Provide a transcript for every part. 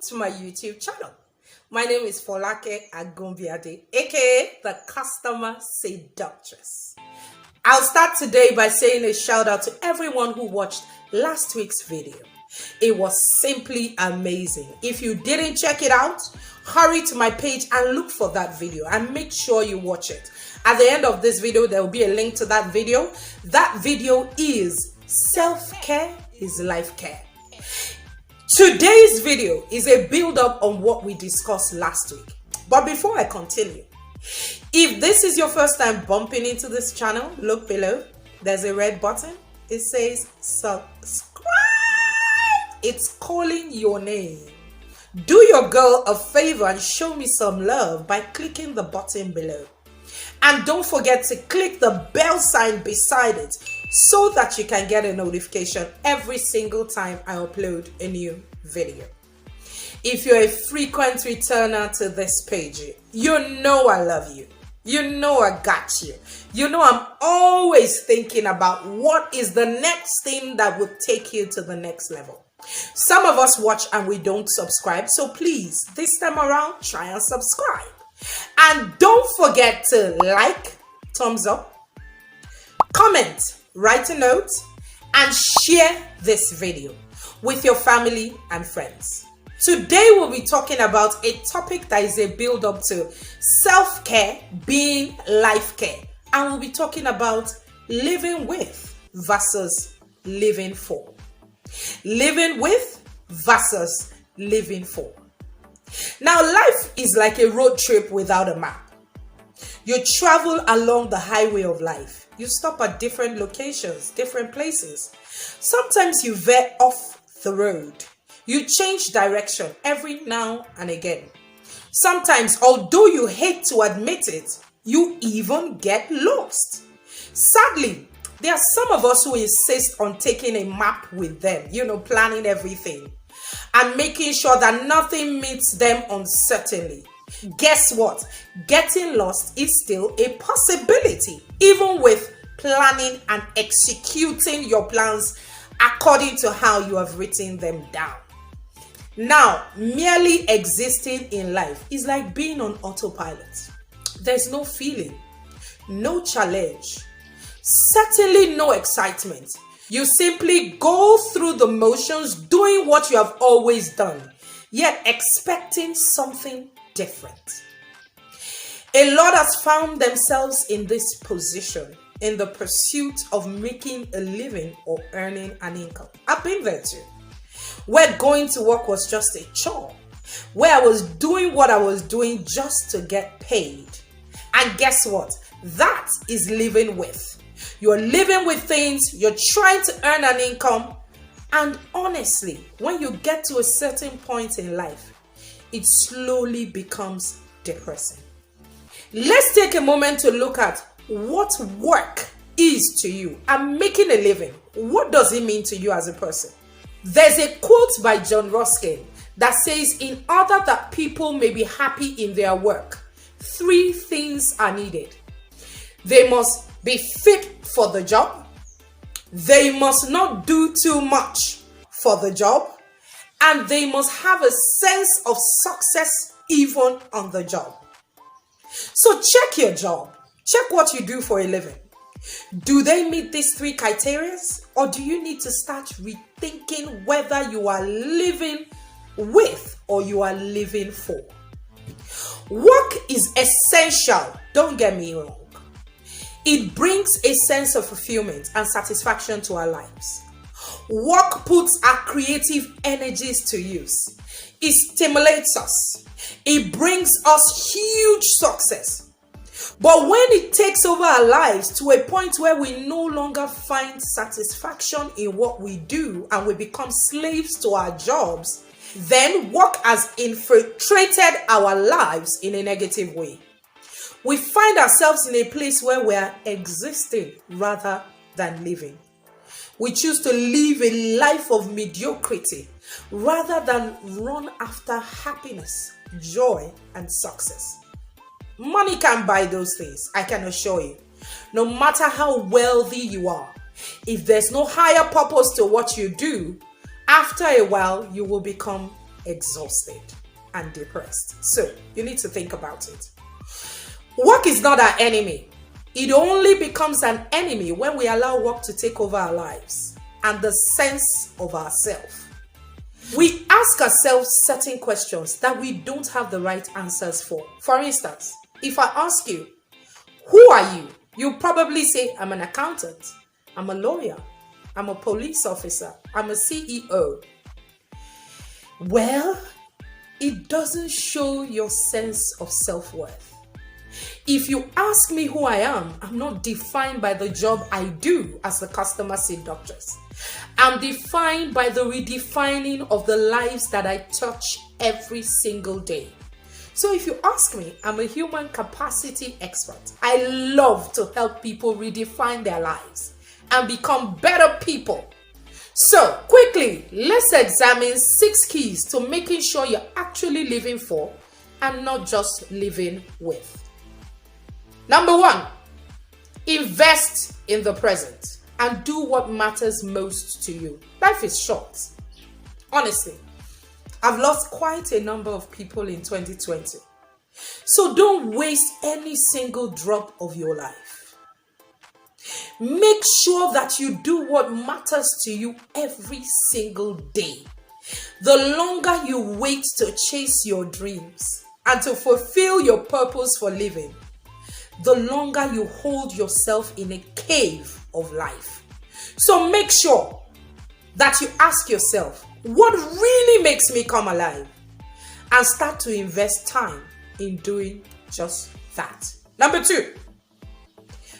to my YouTube channel. My name is Folake Agumbiade, aka the Customer Seductress. I'll start today by saying a shout out to everyone who watched last week's video. It was simply amazing. If you didn't check it out, hurry to my page and look for that video and make sure you watch it. At the end of this video, there will be a link to that video. That video is Self-Care is Life Care. Today's video is a build-up on what we discussed last week. But before I continue, if this is your first time bumping into this channel, look below. There's a red button. It says subscribe. It's calling your name. Do your girl a favor and show me some love by clicking the button below. And don't forget to click the bell sign beside it so that you can get a notification every single time I upload a new video. If you're a frequent returner to this page, you know I love you. You know I got you. You know I'm always thinking about what is the next thing that would take you to the next level. Some of us watch and we don't subscribe, so please, this time around, try and subscribe. And don't forget to like, thumbs up, comment, write a note, and share this video with your family and friends. Today we'll be talking about a topic that is a build-up to self-care being life care. And we'll be talking about living with versus living for. Living with versus living for. Now, life is like a road trip without a map. You travel along the highway of life. You stop at different locations, different places. Sometimes you veer off the road. You change direction every now and again. Sometimes, although you hate to admit it, you even get lost. Sadly, there are some of us who insist on taking a map with them, planning everything and making sure that nothing meets them uncertainly. Guess what? Getting lost is still a possibility, even with planning and executing your plans according to how you have written them down. Now, merely existing in life is like being on autopilot. There's no feeling, no challenge, certainly no excitement. You simply go through the motions doing what you have always done, yet expecting something different. A lot has found themselves in this position in the pursuit of making a living or earning an income. I've been there too. Where going to work was just a chore, where I was doing what I was doing just to get paid. And guess what? That is living with. You're living with things, you're trying to earn an income, and honestly, when you get to a certain point in life, it slowly becomes depressing. Let's take a moment to look at what work is to you and making a living. What does it mean to you as a person? There's a quote by John Ruskin that says, in order that people may be happy in their work, 3 things are needed. They must be fit for the job, they must not do too much for the job, and they must have a sense of success even on the job. So check your job. Check what you do for a living. Do they meet these 3 criteria? Or do you need to start rethinking whether you are living with or you are living for? Work is essential, don't get me wrong. It brings a sense of fulfillment and satisfaction to our lives. Work puts our creative energies to use. It stimulates us. It brings us huge success. But when it takes over our lives to a point where we no longer find satisfaction in what we do and we become slaves to our jobs, then work has infiltrated our lives in a negative way. We find ourselves in a place where we are existing rather than living. We choose to live a life of mediocrity rather than run after happiness, joy, and success. Money can't buy those things, I can assure you. No matter how wealthy you are, if there's no higher purpose to what you do, after a while you will become exhausted and depressed. So you need to think about it. Work is not our enemy. It only becomes an enemy when we allow work to take over our lives and the sense of ourselves. We ask ourselves certain questions that we don't have the right answers for. For instance, if I ask you, who are you? You'll probably say, I'm an accountant, I'm a lawyer, I'm a police officer, I'm a CEO. Well, it doesn't show your sense of self-worth. If you ask me who I am, I'm not defined by the job I do as the customer seductress. I'm defined by the redefining of the lives that I touch every single day. So if you ask me, I'm a human capacity expert. I love to help people redefine their lives and become better people. So quickly, let's examine 6 keys to making sure you're actually living for and not just living with. Number 1, invest in the present and do what matters most to you. Life is short. Honestly, I've lost quite a number of people in 2020. So don't waste any single drop of your life. Make sure that you do what matters to you every single day. The longer you wait to chase your dreams and to fulfill your purpose for living, the longer you hold yourself in a cave of life. So make sure that you ask yourself, what really makes me come alive? And start to invest time in doing just that. Number 2,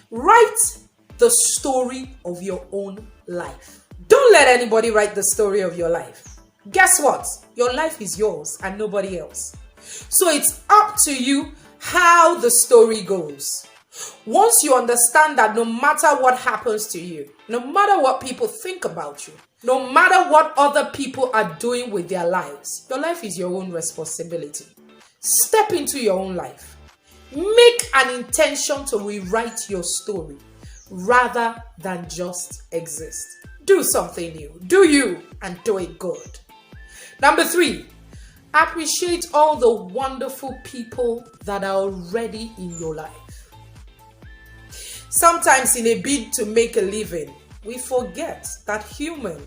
write the story of your own life. Don't let anybody write the story of your life. Guess what? Your life is yours and nobody else. So it's up to you how the story goes. Once you understand that no matter what happens to you, no matter what people think about you, no matter what other people are doing with their lives, your life is your own responsibility. Step into your own life. Make an intention to rewrite your story rather than just exist. Do something new. Do you and do it good. Number 3, appreciate all the wonderful people that are already in your life. Sometimes in a bid to make a living, we forget that human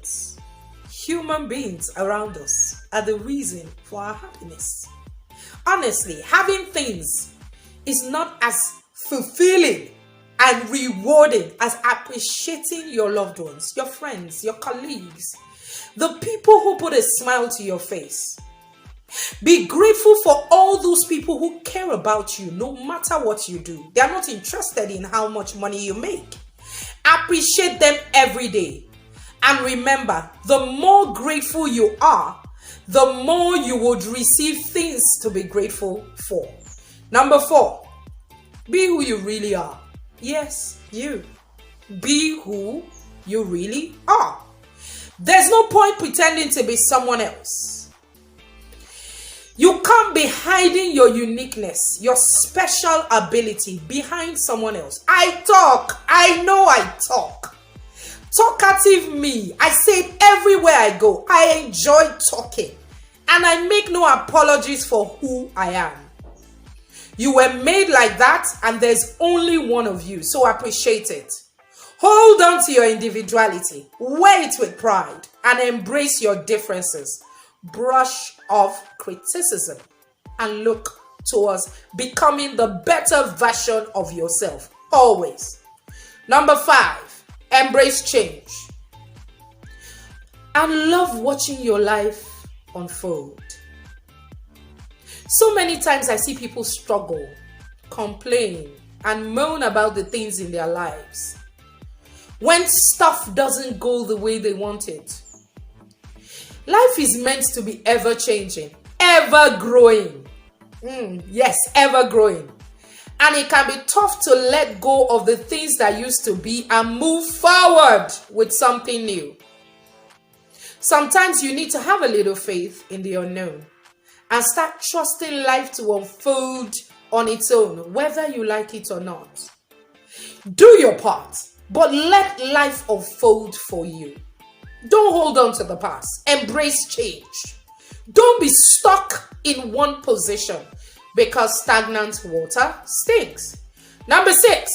beings around us are the reason for our happiness. Honestly, having things is not as fulfilling and rewarding as appreciating your loved ones, your friends, your colleagues, the people who put a smile to your face. Be grateful for all those people who care about you no matter what you do. They are not interested in how much money you make. Appreciate them every day. And remember, the more grateful you are, the more you would receive things to be grateful for. Number 4, be who you really are. Yes, you. Be who you really are. There's no point pretending to be someone else. You can't be hiding your uniqueness, your special ability behind someone else. I talk. I know I talk. Talkative me. I say it everywhere I go. I enjoy talking. And I make no apologies for who I am. You were made like that and there's only one of you. So appreciate it. Hold on to your individuality. Wear it with pride and embrace your differences. Brush off criticism and look towards becoming the better version of yourself. Always. Number 5, embrace change. I love watching your life unfold. So many times I see people struggle, complain, and moan about the things in their lives. When stuff doesn't go the way they want it. Life is meant to be ever-changing, ever-growing. Yes, ever-growing. And it can be tough to let go of the things that used to be and move forward with something new. Sometimes you need to have a little faith in the unknown and start trusting life to unfold on its own, whether you like it or not. Do your part, but let life unfold for you. Don't hold on to the past. Embrace change. Don't be stuck in one position because stagnant water stinks. Number 6,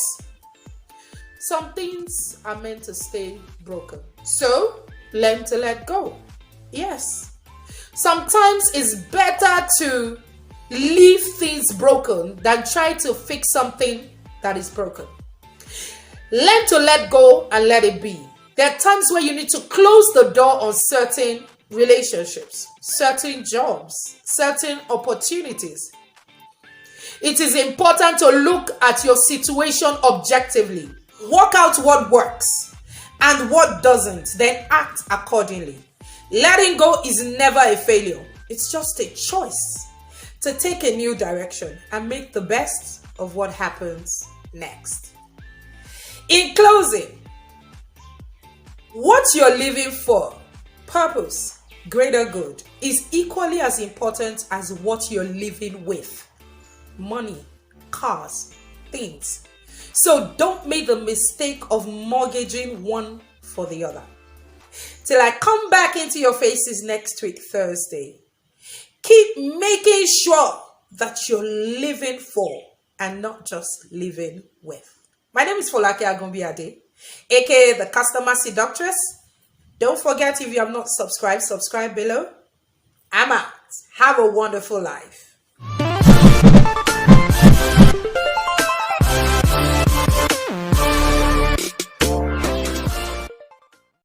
some things are meant to stay broken. So learn to let go. Yes. Sometimes it's better to leave things broken than try to fix something that is broken. Learn to let go and let it be. There are times where you need to close the door on certain relationships, certain jobs, certain opportunities. It is important to look at your situation objectively. Work out what works and what doesn't, then act accordingly. Letting go is never a failure. It's just a choice to take a new direction and make the best of what happens next. In closing, what you're living for, purpose, greater good, is equally as important as what you're living with. Money, cars, things. So don't make the mistake of mortgaging one for the other. Till I come back into your faces next week, Thursday, keep making sure that you're living for and not just living with. My name is Folake Agombiade, aka the Customer Seductress. Don't forget, if you have not subscribed, subscribe below. I'm out. Have a wonderful life.